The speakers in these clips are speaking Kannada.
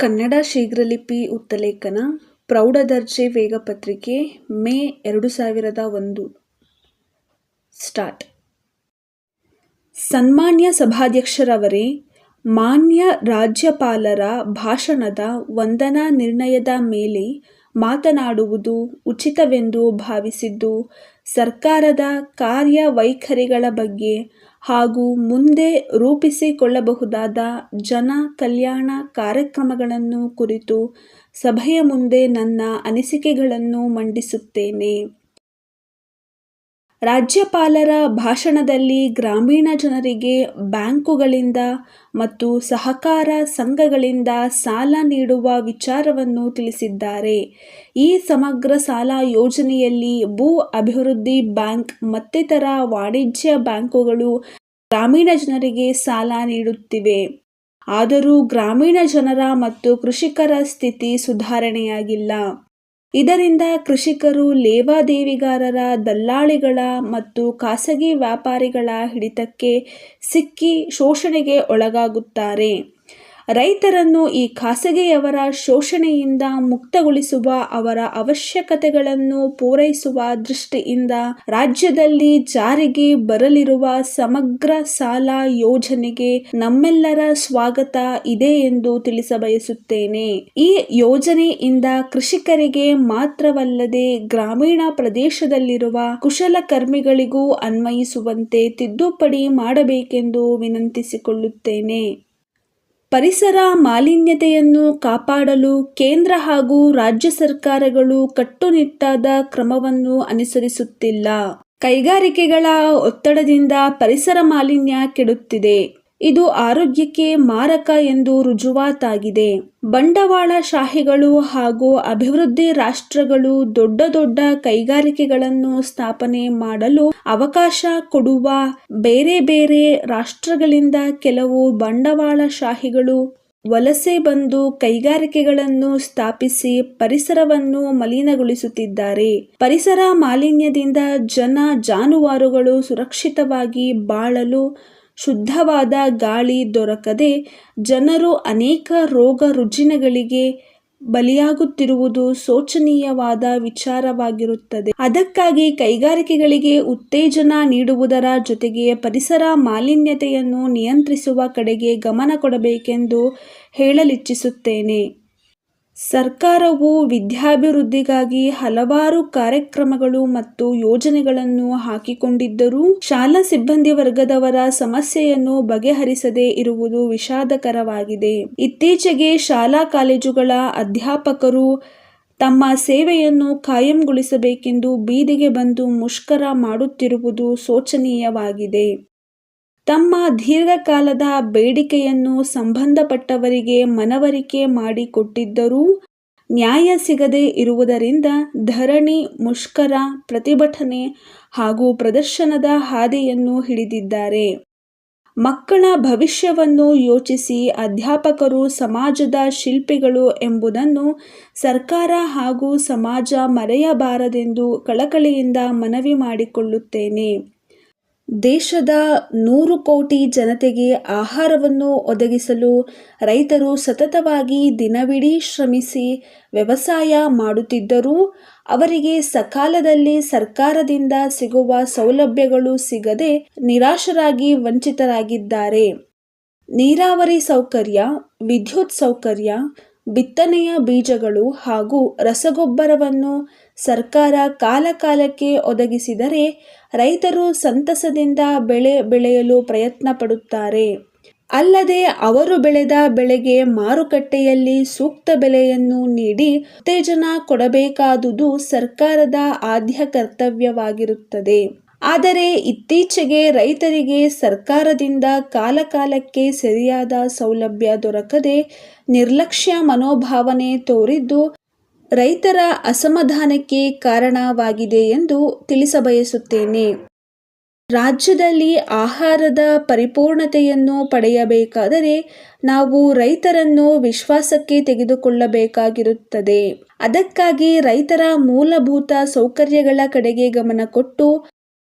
ಕನ್ನಡ ಶೀಘ್ರಲಿಪಿ ಉತ್ತಲೇಖನ ಪ್ರೌಢದರ್ಜೆ ವೇಗಪತ್ರಿಕೆ ಮೇ 2001 ಸ್ಟಾರ್ಟ್. ಸನ್ಮಾನ್ಯ ಸಭಾಧ್ಯಕ್ಷರವರೇ, ಮಾನ್ಯ ರಾಜ್ಯಪಾಲರ ಭಾಷಣದ ವಂದನಾ ನಿರ್ಣಯದ ಮೇಲೆ ಮಾತನಾಡುವುದು ಉಚಿತವೆಂದು ಭಾವಿಸಿದ್ದು, ಸರ್ಕಾರದ ಕಾರ್ಯವೈಖರಿಗಳ ಬಗ್ಗೆ ಹಾಗೂ ಮುಂದೆ ರೂಪಿಸಿಕೊಳ್ಳಬಹುದಾದ ಜನ ಕಲ್ಯಾಣ ಕಾರ್ಯಕ್ರಮಗಳನ್ನು ಕುರಿತು ಸಭೆಯ ಮುಂದೆ ನನ್ನ ಅನಿಸಿಕೆಗಳನ್ನು ಮಂಡಿಸುತ್ತೇನೆ. ರಾಜ್ಯಪಾಲರ ಭಾಷಣದಲ್ಲಿ ಗ್ರಾಮೀಣ ಜನರಿಗೆ ಬ್ಯಾಂಕುಗಳಿಂದ ಮತ್ತು ಸಹಕಾರ ಸಂಘಗಳಿಂದ ಸಾಲ ನೀಡುವ ವಿಚಾರವನ್ನು ತಿಳಿಸಿದ್ದಾರೆ. ಈ ಸಮಗ್ರ ಸಾಲ ಯೋಜನೆಯಲ್ಲಿ ಭೂ ಅಭಿವೃದ್ಧಿ ಬ್ಯಾಂಕ್ ಮತ್ತಿತರ ವಾಣಿಜ್ಯ ಬ್ಯಾಂಕುಗಳು ಗ್ರಾಮೀಣ ಜನರಿಗೆ ಸಾಲ ನೀಡುತ್ತಿವೆ. ಆದರೂ ಗ್ರಾಮೀಣ ಜನರ ಮತ್ತು ಕೃಷಿಕರ ಸ್ಥಿತಿ ಸುಧಾರಣೆಯಾಗಿಲ್ಲ. ಇದರಿಂದ ಕೃಷಿಕರು ಲೇವಾದೇವಿಗಾರರ, ದಲ್ಲಾಳಿಗಳ ಮತ್ತು ಖಾಸಗಿ ವ್ಯಾಪಾರಿಗಳ ಹಿಡಿತಕ್ಕೆ ಸಿಕ್ಕಿ ಶೋಷಣೆಗೆ ಒಳಗಾಗುತ್ತಾರೆ. ರೈತರನ್ನು ಈ ಖಾಸಗಿಯವರ ಶೋಷಣೆಯಿಂದ ಮುಕ್ತಗೊಳಿಸುವ, ಅವರ ಅವಶ್ಯಕತೆಗಳನ್ನು ಪೂರೈಸುವ ದೃಷ್ಟಿಯಿಂದ ರಾಜ್ಯದಲ್ಲಿ ಜಾರಿಗೆ ಬರಲಿರುವ ಸಮಗ್ರ ಸಾಲ ಯೋಜನೆಗೆ ನಮ್ಮೆಲ್ಲರ ಸ್ವಾಗತ ಇದೆ ಎಂದು ತಿಳಿಸಬಯಸುತ್ತೇನೆ. ಈ ಯೋಜನೆಯಿಂದ ಕೃಷಿಕರಿಗೆ ಮಾತ್ರವಲ್ಲದೆ ಗ್ರಾಮೀಣ ಪ್ರದೇಶದಲ್ಲಿರುವ ಕುಶಲಕರ್ಮಿಗಳಿಗೂ ಅನ್ವಯಿಸುವಂತೆ ತಿದ್ದುಪಡಿ ಮಾಡಬೇಕೆಂದು ವಿನಂತಿಸಿಕೊಳ್ಳುತ್ತೇನೆ. ಪರಿಸರ ಮಾಲಿನ್ಯತೆಯನ್ನು ಕಾಪಾಡಲು ಕೇಂದ್ರ ಹಾಗೂ ರಾಜ್ಯ ಸರ್ಕಾರಗಳು ಕಟ್ಟುನಿಟ್ಟಾದ ಕ್ರಮವನ್ನು ಅನುಸರಿಸುತ್ತಿಲ್ಲ. ಕೈಗಾರಿಕೆಗಳ ಒತ್ತಡದಿಂದ ಪರಿಸರ ಮಾಲಿನ್ಯ ಕೆಡುತ್ತಿದೆ. ಇದು ಆರೋಗ್ಯಕ್ಕೆ ಮಾರಕ ಎಂದು ರುಜುವಾತಾಗಿದೆ. ಬಂಡವಾಳಶಾಹಿಗಳು ಹಾಗೂ ಅಭಿವೃದ್ಧಿ ರಾಷ್ಟ್ರಗಳು ದೊಡ್ಡ ದೊಡ್ಡ ಕೈಗಾರಿಕೆಗಳನ್ನು ಸ್ಥಾಪನೆ ಮಾಡಲು ಅವಕಾಶ ಕೊಡುವ ಬೇರೆ ಬೇರೆ ರಾಷ್ಟ್ರಗಳಿಂದ ಕೆಲವು ಬಂಡವಾಳಶಾಹಿಗಳು ವಲಸೆ ಬಂದು ಕೈಗಾರಿಕೆಗಳನ್ನು ಸ್ಥಾಪಿಸಿ ಪರಿಸರವನ್ನು ಮಲಿನಗೊಳಿಸುತ್ತಿದ್ದಾರೆ. ಪರಿಸರ ಮಾಲಿನ್ಯದಿಂದ ಜನ ಜಾನುವಾರುಗಳು ಸುರಕ್ಷಿತವಾಗಿ ಬಾಳಲು ಶುದ್ಧವಾದ ಗಾಳಿ ದೊರಕದೆ ಜನರು ಅನೇಕ ರೋಗ ರುಜಿನಗಳಿಗೆ ಬಲಿಯಾಗುತ್ತಿರುವುದು ಶೋಚನೀಯವಾದ ವಿಚಾರವಾಗಿರುತ್ತದೆ. ಅದಕ್ಕಾಗಿ ಕೈಗಾರಿಕೆಗಳಿಗೆ ಉತ್ತೇಜನ ನೀಡುವುದರ ಜೊತೆಗೆ ಪರಿಸರ ಮಾಲಿನ್ಯತೆಯನ್ನು ನಿಯಂತ್ರಿಸುವ ಕಡೆಗೆ ಗಮನ ಕೊಡಬೇಕೆಂದು ಹೇಳಲಿಚ್ಛಿಸುತ್ತೇನೆ. ಸರ್ಕಾರವು ವಿದ್ಯಾಭಿವೃದ್ಧಿಗಾಗಿ ಹಲವಾರು ಕಾರ್ಯಕ್ರಮಗಳು ಮತ್ತು ಯೋಜನೆಗಳನ್ನು ಹಾಕಿಕೊಂಡಿದ್ದರೂ ಶಾಲಾ ಸಿಬ್ಬಂದಿ ವರ್ಗದವರ ಸಮಸ್ಯೆಯನ್ನು ಬಗೆಹರಿಸದೇ ಇರುವುದು ವಿಷಾದಕರವಾಗಿದೆ. ಇತ್ತೀಚೆಗೆ ಶಾಲಾ ಕಾಲೇಜುಗಳ ಅಧ್ಯಾಪಕರು ತಮ್ಮ ಸೇವೆಯನ್ನು ಕಾಯಂಗೊಳಿಸಬೇಕೆಂದು ಬೀದಿಗೆ ಬಂದು ಮುಷ್ಕರ ಮಾಡುತ್ತಿರುವುದು ಶೋಚನೀಯವಾಗಿದೆ. ತಮ್ಮ ದೀರ್ಘಕಾಲದ ಬೇಡಿಕೆಯನ್ನು ಸಂಬಂಧಪಟ್ಟವರಿಗೆ ಮನವರಿಕೆ ಮಾಡಿಕೊಟ್ಟಿದ್ದರೂ ನ್ಯಾಯ ಸಿಗದೇ ಇರುವುದರಿಂದ ಧರಣಿ, ಮುಷ್ಕರ, ಪ್ರತಿಭಟನೆ ಹಾಗೂ ಪ್ರದರ್ಶನದ ಹಾದಿಯನ್ನು ಹಿಡಿದಿದ್ದಾರೆ. ಮಕ್ಕಳ ಭವಿಷ್ಯವನ್ನು ಯೋಚಿಸಿ ಅಧ್ಯಾಪಕರು ಸಮಾಜದ ಶಿಲ್ಪಿಗಳು ಎಂಬುದನ್ನು ಸರ್ಕಾರ ಹಾಗೂ ಸಮಾಜ ಮರೆಯಬಾರದೆಂದು ಕಳಕಳಿಯಿಂದ ಮನವಿ ಮಾಡಿಕೊಳ್ಳುತ್ತೇನೆ. ದೇಶದ 100 ಕೋಟಿ ಜನತೆಗೆ ಆಹಾರವನ್ನು ಒದಗಿಸಲು ರೈತರು ಸತತವಾಗಿ ದಿನವಿಡೀ ಶ್ರಮಿಸಿ ವ್ಯವಸಾಯ ಮಾಡುತ್ತಿದ್ದರೂ ಅವರಿಗೆ ಸಕಾಲದಲ್ಲಿ ಸರ್ಕಾರದಿಂದ ಸಿಗುವ ಸೌಲಭ್ಯಗಳು ಸಿಗದೆ ನಿರಾಶರಾಗಿ ವಂಚಿತರಾಗಿದ್ದಾರೆ. ನೀರಾವರಿ ಸೌಕರ್ಯ, ವಿದ್ಯುತ್ ಸೌಕರ್ಯ, ಬಿತ್ತನೆಯ ಬೀಜಗಳು ಹಾಗೂ ರಸಗೊಬ್ಬರವನ್ನು ಸರ್ಕಾರ ಕಾಲಕಾಲಕ್ಕೆ ಒದಗಿಸಿದರೆ ರೈತರು ಸಂತಸದಿಂದ ಬೆಳೆ ಬೆಳೆಯಲು ಪ್ರಯತ್ನ ಪಡುತ್ತಾರೆ. ಅಲ್ಲದೆ ಅವರು ಬೆಳೆದ ಬೆಳೆಗೆ ಮಾರುಕಟ್ಟೆಯಲ್ಲಿ ಸೂಕ್ತ ಬೆಲೆಯನ್ನು ನೀಡಿ ಉತ್ತೇಜನ ಕೊಡಬೇಕಾದುದು ಸರ್ಕಾರದ ಆದ್ಯ ಕರ್ತವ್ಯವಾಗಿರುತ್ತದೆ. ಆದರೆ ಇತ್ತೀಚೆಗೆ ರೈತರಿಗೆ ಸರ್ಕಾರದಿಂದ ಕಾಲಕಾಲಕ್ಕೆ ಸರಿಯಾದ ಸೌಲಭ್ಯ ದೊರಕದೆ ನಿರ್ಲಕ್ಷ್ಯ ಮನೋಭಾವನೆ ತೋರಿದ್ದು ರೈತರ ಅಸಮಾಧಾನಕ್ಕೆ ಕಾರಣವಾಗಿದೆ ಎಂದು ತಿಳಿಸಬಯಸುತ್ತೇನೆ. ರಾಜ್ಯದಲ್ಲಿ ಆಹಾರದ ಪರಿಪೂರ್ಣತೆಯನ್ನು ಪಡೆಯಬೇಕಾದರೆ ನಾವು ರೈತರನ್ನು ವಿಶ್ವಾಸಕ್ಕೆ ತೆಗೆದುಕೊಳ್ಳಬೇಕಾಗಿರುತ್ತದೆ. ಅದಕ್ಕಾಗಿ ರೈತರ ಮೂಲಭೂತ ಸೌಕರ್ಯಗಳ ಕಡೆಗೆ ಗಮನ ಕೊಟ್ಟು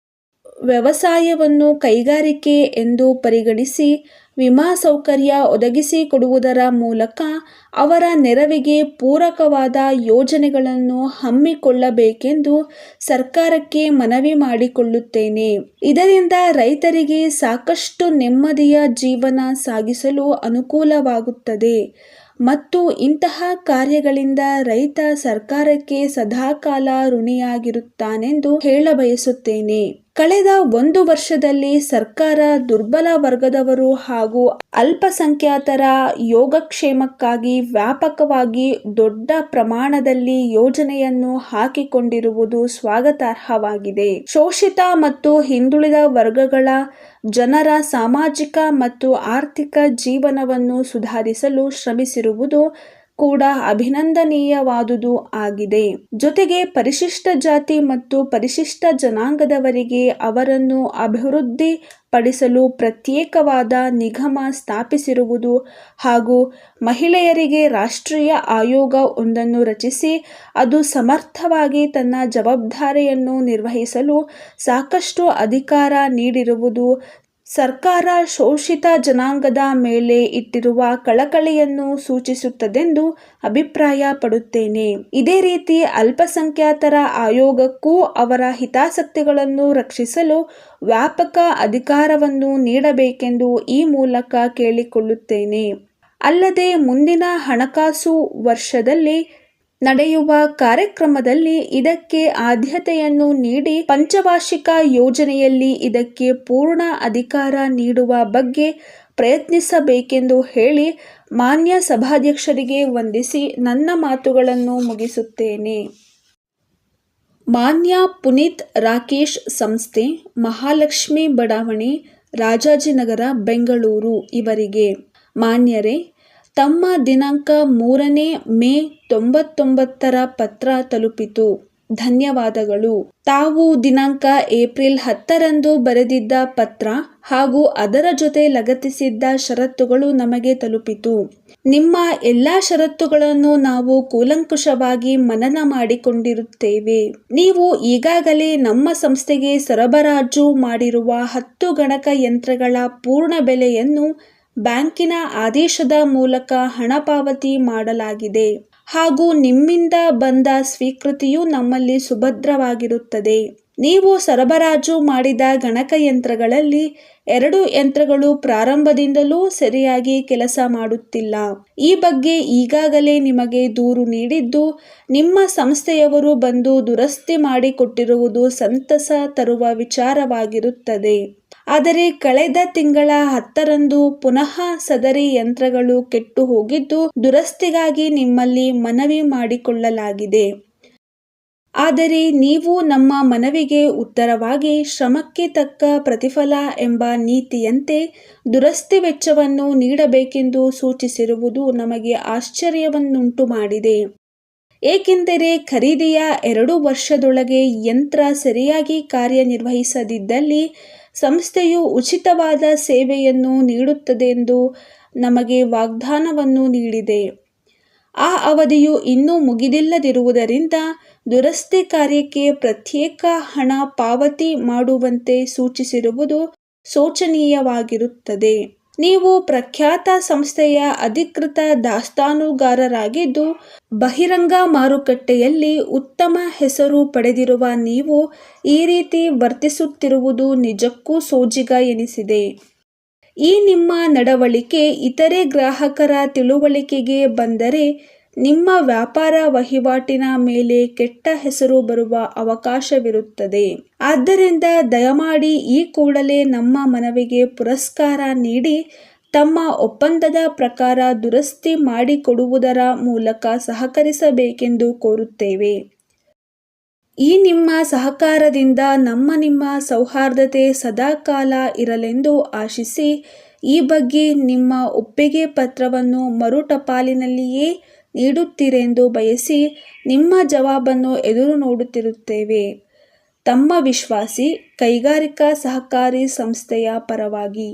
ವ್ಯವಸಾಯವನ್ನು ಕೈಗಾರಿಕೆ ಎಂದು ಪರಿಗಣಿಸಿ ವಿಮಾ ಸೌಕರ್ಯ ಒದಗಿಸಿಕೊಡುವುದರ ಮೂಲಕ ಅವರ ನೆರವಿಗೆ ಪೂರಕವಾದ ಯೋಜನೆಗಳನ್ನು ಹಮ್ಮಿಕೊಳ್ಳಬೇಕೆಂದು ಸರ್ಕಾರಕ್ಕೆ ಮನವಿ ಮಾಡಿಕೊಳ್ಳುತ್ತೇನೆ. ಇದರಿಂದ ರೈತರಿಗೆ ಸಾಕಷ್ಟು ನೆಮ್ಮದಿಯ ಜೀವನ ಸಾಗಿಸಲು ಅನುಕೂಲವಾಗುತ್ತದೆ ಮತ್ತು ಇಂತಹ ಕಾರ್ಯಗಳಿಂದ ರೈತ ಸರ್ಕಾರಕ್ಕೆ ಸದಾಕಾಲ ಋಣಿಯಾಗಿರುತ್ತಾನೆಂದು ಹೇಳಬಯಸುತ್ತೇನೆ. ಕಳೆದ 1 ವರ್ಷದಲ್ಲಿ ಸರ್ಕಾರ ದುರ್ಬಲ ವರ್ಗದವರು ಹಾಗೂ ಅಲ್ಪಸಂಖ್ಯಾತರ ಯೋಗಕ್ಷೇಮಕ್ಕಾಗಿ ವ್ಯಾಪಕವಾಗಿ ದೊಡ್ಡ ಪ್ರಮಾಣದಲ್ಲಿ ಯೋಜನೆಯನ್ನು ಹಾಕಿಕೊಂಡಿರುವುದು ಸ್ವಾಗತಾರ್ಹವಾಗಿದೆ. ಶೋಷಿತ ಮತ್ತು ಹಿಂದುಳಿದ ವರ್ಗಗಳ ಜನರ ಸಾಮಾಜಿಕ ಮತ್ತು ಆರ್ಥಿಕ ಜೀವನವನ್ನು ಸುಧಾರಿಸಲು ಶ್ರಮಿಸಿರುವುದು ಕೂಡ ಅಭಿನಂದನೀಯವಾದುದು ಆಗಿದೆ. ಜೊತೆಗೆ ಪರಿಶಿಷ್ಟ ಜಾತಿ ಮತ್ತು ಪರಿಶಿಷ್ಟ ಜನಾಂಗದವರಿಗೆ ಅವರನ್ನು ಅಭಿವೃದ್ಧಿ ಪಡಿಸಲು ಪ್ರತ್ಯೇಕವಾದ ನಿಗಮ ಸ್ಥಾಪಿಸಿರುವುದು ಹಾಗೂ ಮಹಿಳೆಯರಿಗೆ ರಾಷ್ಟ್ರೀಯ ಆಯೋಗ ಒಂದನ್ನು ರಚಿಸಿ ಅದು ಸಮರ್ಥವಾಗಿ ತನ್ನ ಜವಾಬ್ದಾರಿಯನ್ನು ನಿರ್ವಹಿಸಲು ಸಾಕಷ್ಟು ಅಧಿಕಾರ ನೀಡಿರುವುದು ಸರ್ಕಾರ ಶೋಷಿತ ಜನಾಂಗದ ಮೇಲೆ ಇಟ್ಟಿರುವ ಕಳಕಳಿಯನ್ನು ಸೂಚಿಸುತ್ತದೆಂದು ಅಭಿಪ್ರಾಯಪಡುತ್ತೇನೆ. ಇದೇ ರೀತಿ ಅಲ್ಪಸಂಖ್ಯಾತರ ಆಯೋಗಕ್ಕೂ ಅವರ ಹಿತಾಸಕ್ತಿಗಳನ್ನು ರಕ್ಷಿಸಲು ವ್ಯಾಪಕ ಅಧಿಕಾರವನ್ನು ನೀಡಬೇಕೆಂದು ಈ ಮೂಲಕ ಕೇಳಿಕೊಳ್ಳುತ್ತೇನೆ. ಅಲ್ಲದೆ ಮುಂದಿನ ಹಣಕಾಸು ವರ್ಷದಲ್ಲಿ ನಡೆಯುವ ಕಾರ್ಯಕ್ರಮದಲ್ಲಿ ಇದಕ್ಕೆ ಆದ್ಯತೆಯನ್ನು ನೀಡಿ ಪಂಚವಾರ್ಷಿಕ ಯೋಜನೆಯಲ್ಲಿ ಇದಕ್ಕೆ ಪೂರ್ಣ ಅಧಿಕಾರ ನೀಡುವ ಬಗ್ಗೆ ಪ್ರಯತ್ನಿಸಬೇಕೆಂದು ಹೇಳಿ ಮಾನ್ಯ ಸಭಾಧ್ಯಕ್ಷರಿಗೆ ವಂದಿಸಿ ನನ್ನ ಮಾತುಗಳನ್ನು ಮುಗಿಸುತ್ತೇನೆ. ಮಾನ್ಯ ಪುನೀತ್ ರಾಕೇಶ್ ಸಂಸ್ಥೆ, ಮಹಾಲಕ್ಷ್ಮಿ ಬಡಾವಣೆ, ರಾಜಾಜಿನಗರ, ಬೆಂಗಳೂರು ಇವರಿಗೆ. ಮಾನ್ಯರೇ, ತಮ್ಮ ದಿನಾಂಕ 3ನೇ ಮೇ 1999ರ ಪತ್ರ ತಲುಪಿತು. ಧನ್ಯವಾದಗಳು. ತಾವು ದಿನಾಂಕ ಏಪ್ರಿಲ್ 10ರಂದು ಬರೆದಿದ್ದ ಪತ್ರ ಹಾಗೂ ಅದರ ಜೊತೆ ಲಗತ್ತಿಸಿದ್ದ ಷರತ್ತುಗಳು ನಮಗೆ ತಲುಪಿತು. ನಿಮ್ಮ ಎಲ್ಲ ಷರತ್ತುಗಳನ್ನು ನಾವು ಕೂಲಂಕುಷವಾಗಿ ಮನನ ಮಾಡಿಕೊಂಡಿರುತ್ತೇವೆ. ನೀವು ಈಗಾಗಲೇ ನಮ್ಮ ಸಂಸ್ಥೆಗೆ ಸರಬರಾಜು ಮಾಡಿರುವ 10 ಗಣಕಯಂತ್ರಗಳ ಪೂರ್ಣ ಬೆಲೆಯನ್ನು ಬ್ಯಾಂಕಿನ ಆದೇಶದ ಮೂಲಕ ಹಣ ಪಾವತಿ ಮಾಡಲಾಗಿದೆ ಹಾಗೂ ನಿಮ್ಮಿಂದ ಬಂದ ಸ್ವೀಕೃತಿಯು ನಮ್ಮಲ್ಲಿ ಸುಭದ್ರವಾಗಿರುತ್ತದೆ. ನೀವು ಸರಬರಾಜು ಮಾಡಿದ ಗಣಕಯಂತ್ರಗಳಲ್ಲಿ 2 ಯಂತ್ರಗಳು ಪ್ರಾರಂಭದಿಂದಲೂ ಸರಿಯಾಗಿ ಕೆಲಸ ಮಾಡುತ್ತಿಲ್ಲ. ಈ ಬಗ್ಗೆ ಈಗಾಗಲೇ ನಿಮಗೆ ದೂರು ನೀಡಿದ್ದು, ನಿಮ್ಮ ಸಂಸ್ಥೆಯವರು ಬಂದು ದುರಸ್ತಿ ಮಾಡಿಕೊಟ್ಟಿರುವುದು ಸಂತಸ ತರುವ ವಿಚಾರವಾಗಿರುತ್ತದೆ. ಆದರೆ ಕಳೆದ ತಿಂಗಳ 10ರಂದು ಪುನಃ ಸದರಿ ಯಂತ್ರಗಳು ಕೆಟ್ಟು ಹೋಗಿದ್ದು ದುರಸ್ತಿಗಾಗಿ ನಿಮ್ಮಲ್ಲಿ ಮನವಿ ಮಾಡಿಕೊಳ್ಳಲಾಗಿದೆ. ಆದರೆ ನೀವು ನಮ್ಮ ಮನವಿಗೆ ಉತ್ತರವಾಗಿ ಶ್ರಮಕ್ಕೆ ತಕ್ಕ ಪ್ರತಿಫಲ ಎಂಬ ನೀತಿಯಂತೆ ದುರಸ್ತಿ ವೆಚ್ಚವನ್ನು ನೀಡಬೇಕೆಂದು ಸೂಚಿಸಿರುವುದು ನಮಗೆ ಆಶ್ಚರ್ಯವನ್ನುಂಟು ಮಾಡಿದೆ. ಏಕೆಂದರೆ ಖರೀದಿಯ 2 ವರ್ಷದೊಳಗೆ ಯಂತ್ರ ಸರಿಯಾಗಿ ಕಾರ್ಯನಿರ್ವಹಿಸದಿದ್ದಲ್ಲಿ ಸಂಸ್ಥೆಯು ಉಚಿತವಾದ ಸೇವೆಯನ್ನು ನೀಡುತ್ತದೆಂದು ನಮಗೆ ವಾಗ್ದಾನವನ್ನು ನೀಡಿದೆ. ಆ ಅವಧಿಯು ಇನ್ನೂ ಮುಗಿದಿಲ್ಲದಿರುವುದರಿಂದ ದುರಸ್ತಿ ಕಾರ್ಯಕ್ಕೆ ಪ್ರತ್ಯೇಕ ಹಣ ಪಾವತಿ ಮಾಡುವಂತೆ ಸೂಚಿಸಿರುವುದು ಶೋಚನೀಯವಾಗಿರುತ್ತದೆ. ನೀವು ಪ್ರಖ್ಯಾತ ಸಂಸ್ಥೆಯ ಅಧಿಕೃತ ದಾಸ್ತಾನುಗಾರರಾಗಿದ್ದು ಬಹಿರಂಗ ಮಾರುಕಟ್ಟೆಯಲ್ಲಿ ಉತ್ತಮ ಹೆಸರು ಪಡೆದಿರುವ ನೀವು ಈ ರೀತಿ ವರ್ತಿಸುತ್ತಿರುವುದು ನಿಜಕ್ಕೂ ಸೋಜಿಗ ಎನಿಸಿದೆ. ಈ ನಿಮ್ಮ ನಡವಳಿಕೆ ಇತರೆ ಗ್ರಾಹಕರ ತಿಳುವಳಿಕೆಗೆ ಬಂದರೆ ನಿಮ್ಮ ವ್ಯಾಪಾರ ವಹಿವಾಟಿನ ಮೇಲೆ ಕೆಟ್ಟ ಹೆಸರು ಬರುವ ಅವಕಾಶವಿರುತ್ತದೆ. ಆದ್ದರಿಂದ ದಯಮಾಡಿ ಈ ಕೂಡಲೇ ನಮ್ಮ ಮನವಿಗೆ ಪುರಸ್ಕಾರ ನೀಡಿ ತಮ್ಮ ಒಪ್ಪಂದದ ಪ್ರಕಾರ ದುರಸ್ತಿ ಮಾಡಿಕೊಡುವುದರ ಮೂಲಕ ಸಹಕರಿಸಬೇಕೆಂದು ಕೋರುತ್ತೇವೆ. ಈ ನಿಮ್ಮ ಸಹಕಾರದಿಂದ ನಿಮ್ಮ ಸೌಹಾರ್ದತೆ ಸದಾಕಾಲ ಇರಲೆಂದು ಆಶಿಸಿ ಈ ಬಗ್ಗೆ ನಿಮ್ಮ ಒಪ್ಪಿಗೆ ಪತ್ರವನ್ನು ಮರು ಟಪಾಲಿನಲ್ಲಿಯೇ ನೀಡುತ್ತೀರೆಂದು ಬಯಸಿ ನಿಮ್ಮ ಜವಾಬನ್ನು ಎದುರು ನೋಡುತ್ತಿರುತ್ತೇವೆ. ತಮ್ಮ ವಿಶ್ವಾಸಿ, ಕೈಗಾರಿಕಾ ಸಹಕಾರಿ ಸಂಸ್ಥೆಯ ಪರವಾಗಿ.